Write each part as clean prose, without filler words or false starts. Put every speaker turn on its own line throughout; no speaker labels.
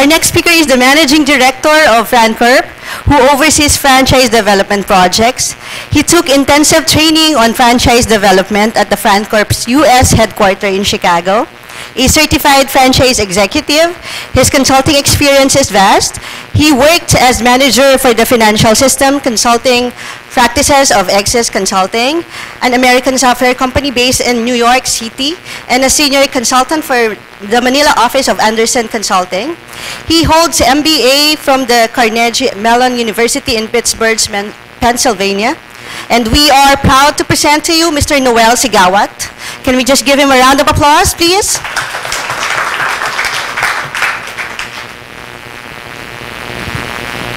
Our next speaker is the Managing Director of Francorp, who oversees franchise development projects. He took intensive training on franchise development at the Francorp's U.S. headquarters in Chicago. A certified franchise executive, his consulting experience is vast. He worked as manager for the financial system consulting practices of Access Consulting, an American software company based in New York City, and a senior consultant for the Manila office of Anderson Consulting. He holds MBA from the Carnegie Mellon University in Pittsburgh, Pennsylvania. And we are proud to present to you Mr. Noel Sigawat. Can we just give him a round of applause, please?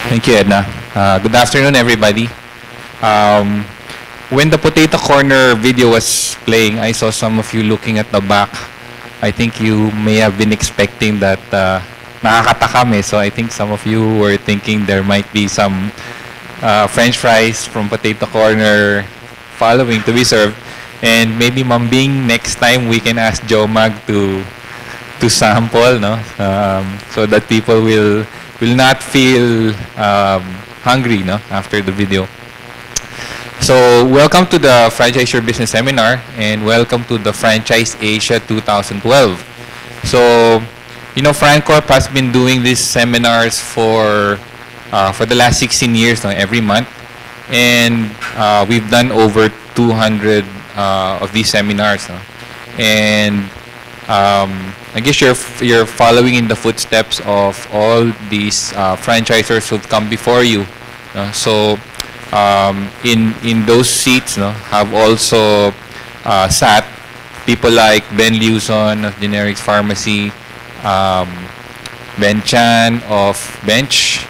Thank you, Edna. Good afternoon, everybody. When the Potato Corner video was playing, I saw some of you looking at the back. I think you may have been expecting that nakakatakam eh. So I think some of you were thinking there might be some French fries from Potato Corner following to be served. And maybe Mambing, next time we can ask Joe Mag to sample, no? So that people will not feel hungry, no, after the video. So welcome to the Franchise Your Business Seminar, and welcome to the Franchise Asia 2012. So, you know, Francorp has been doing these seminars for the last 16 years, no, every month, and we've done over 200 of these seminars, no? And I guess you're following in the footsteps of all these franchisors who've come before you. So in those seats, no, have also sat people like Ben Luzon of Generics Pharmacy, Ben Chan of Bench,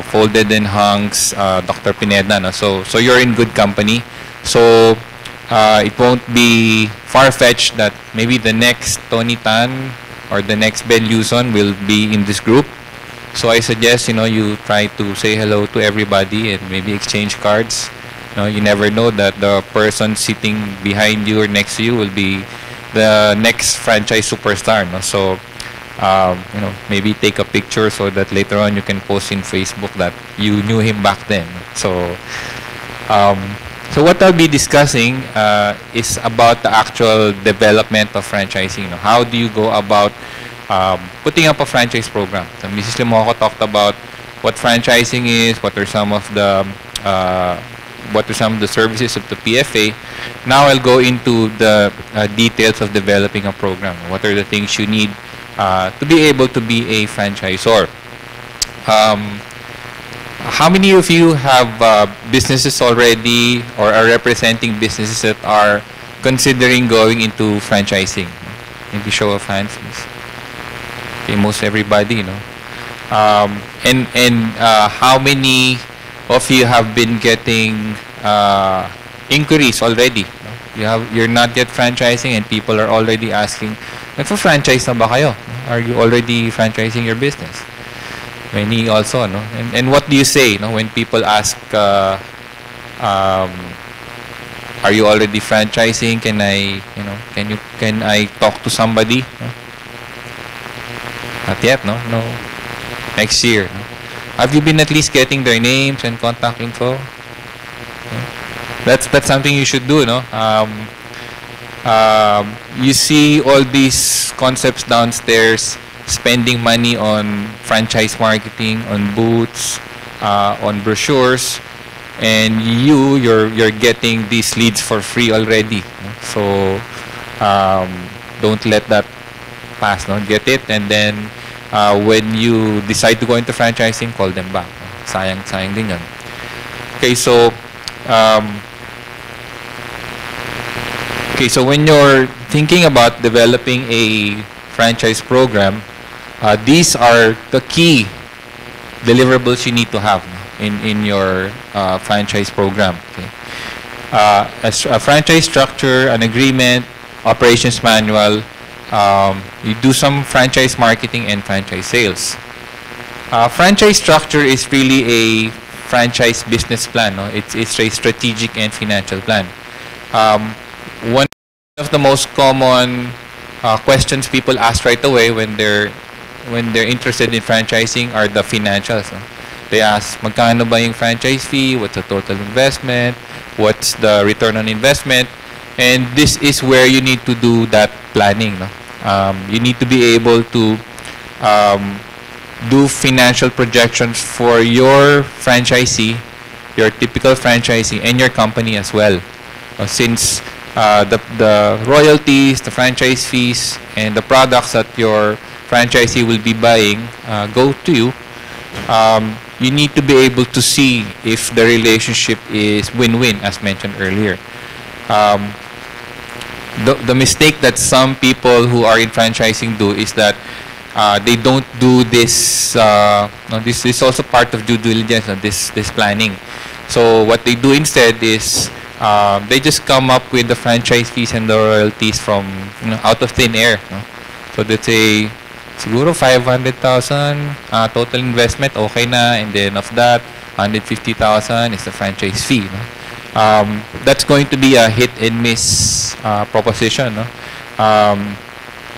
Folded and Hunks, Dr. Pineda. No? So you're in good company. So it won't be far-fetched that maybe the next Tony Tan or the next Ben Luzon will be in this group. So I suggest, you know, you try to say hello to everybody and maybe exchange cards. You never know that the person sitting behind you or next to you will be the next franchise superstar. No? So, you know, maybe take a picture so that later on you can post in Facebook that you knew him back then. So, so what I'll be discussing is about the actual development of franchising. You know, how do you go about putting up a franchise program? So Mrs. Limoco talked about what franchising is, what are some of the services of the PFA. Now I'll go into the details of developing a program. What are the things you need to be able to be a franchisor? How many of you have businesses already or are representing businesses that are considering going into franchising? Maybe show of hands, please. Okay, most everybody, you know. And how many of you have been getting inquiries already? You're not yet franchising and people are already asking, nagfa-franchise na ba kayo? Are you already franchising your business? Many also, no? And what do you say, no, when people ask, are you already franchising? Can I, you know, can I talk to somebody? No? Not yet, no? No. Next year. No? Have you been at least getting their names and contact info? No? That's something you should do, no? You see all these concepts downstairs, spending money on franchise marketing, on booths, on brochures, and you're getting these leads for free already. So don't let that pass. No, get it, and then when you decide to go into franchising, call them back. Sayang din yun. Okay, so when you're thinking about developing a franchise program, these are the key deliverables you need to have in your franchise program. Okay? A franchise structure, an agreement, operations manual, you do some franchise marketing and franchise sales. Franchise structure is really a franchise business plan. No? It's a strategic and financial plan. One of the most common questions people ask right away when they're when they're interested in franchising are the financials. No? They ask, magkano ba yung franchise fee? What's the total investment? What's the return on investment? And this is where you need to do that planning. No? You need to be able to do financial projections for your franchisee, your typical franchisee, and your company as well. Since the royalties, the franchise fees, and the products that your franchisee will be buying go to you, you need to be able to see if the relationship is win-win, as mentioned earlier. The mistake that some people who are in franchising do is that they don't do this. This is also part of due diligence, this planning. So what they do instead is they just come up with the franchise fees and the royalties from out of thin air. No? So they say, siguro 500,000 total investment, okay na, and then of that, 150,000 is the franchise fee. No? That's going to be a hit and miss proposition. No?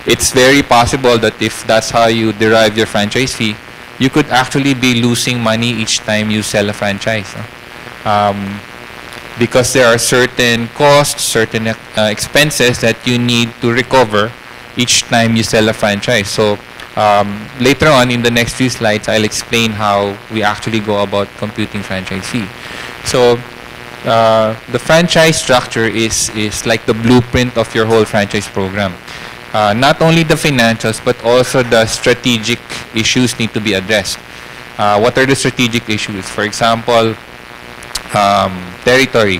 It's very possible that if that's how you derive your franchise fee, you could actually be losing money each time you sell a franchise. No? Because there are certain costs, certain expenses that you need to recover each time you sell a franchise. So later on in the next few slides, I'll explain how we actually go about computing franchise fee. So the franchise structure is like the blueprint of your whole franchise program. Not only the financials, but also the strategic issues need to be addressed. What are the strategic issues? For example, territory.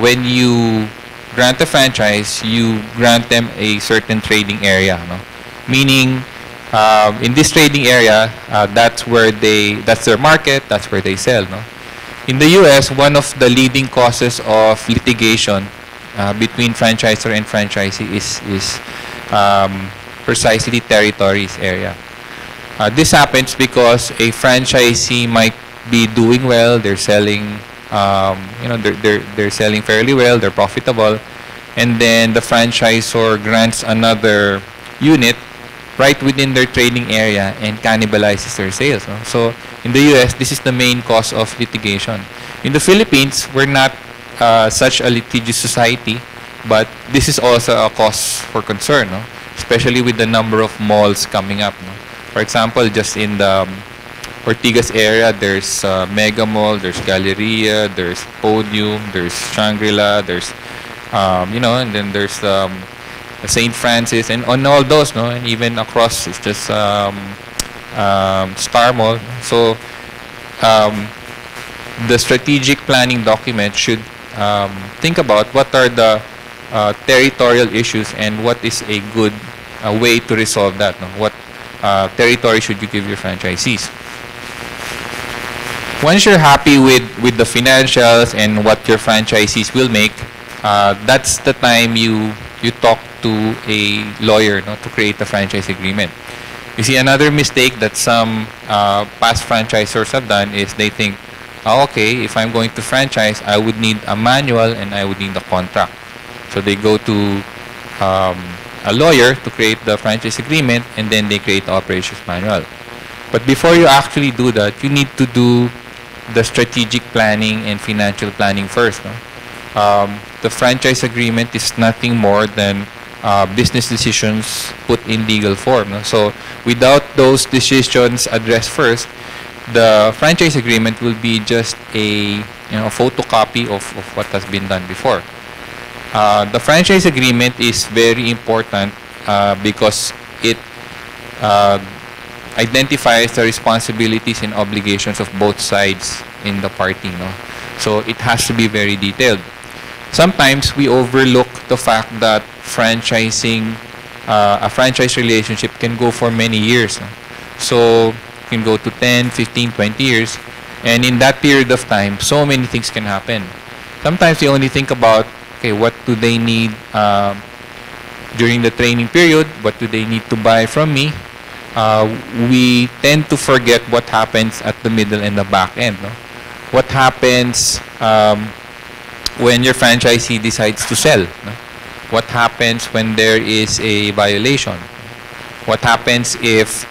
When you grant a franchise, you grant them a certain trading area. No? Meaning, in this trading area, that's their market, that's where they sell. No? In the US, one of the leading causes of litigation between franchisor and franchisee is precisely territories area. This happens because a franchisee might be doing well, they're selling, they're selling fairly well, they're profitable, and then the franchisor grants another unit right within their trading area and cannibalizes their sales. No? So in the US, this is the main cause of litigation. In the Philippines, we're not such a litigious society, but this is also a cause for concern, no? Especially with the number of malls coming up. No? For example, just in the Ortigas area, there's Mega Mall, there's Galleria, there's Podium, there's Shangri-La, there's, and then there's St. Francis, and on all those, no, and even across, it's just Star Mall. So the strategic planning document should think about what are the territorial issues and what is a good way to resolve that. No? What territory should you give your franchisees? Once you're happy with the financials and what your franchisees will make, that's the time you talk to a lawyer, no, to create a franchise agreement. You see, another mistake that some past franchisors have done is they think, okay, if I'm going to franchise, I would need a manual and I would need a contract. So they go to a lawyer to create the franchise agreement, and then they create the operations manual. But before you actually do that, you need to do the strategic planning and financial planning first. No? The franchise agreement is nothing more than business decisions put in legal form. No? So without those decisions addressed first, the franchise agreement will be just a photocopy of what has been done before. The franchise agreement is very important because it identifies the responsibilities and obligations of both sides in the party. No? So it has to be very detailed. Sometimes we overlook the fact that franchising, a franchise relationship can go for many years. No? So it can go to 10, 15, 20 years. And in that period of time, so many things can happen. Sometimes we only think about, okay, what do they need during the training period? What do they need to buy from me? We tend to forget what happens at the middle and the back end. No? What happens when your franchisee decides to sell? No? What happens when there is a violation? what happens if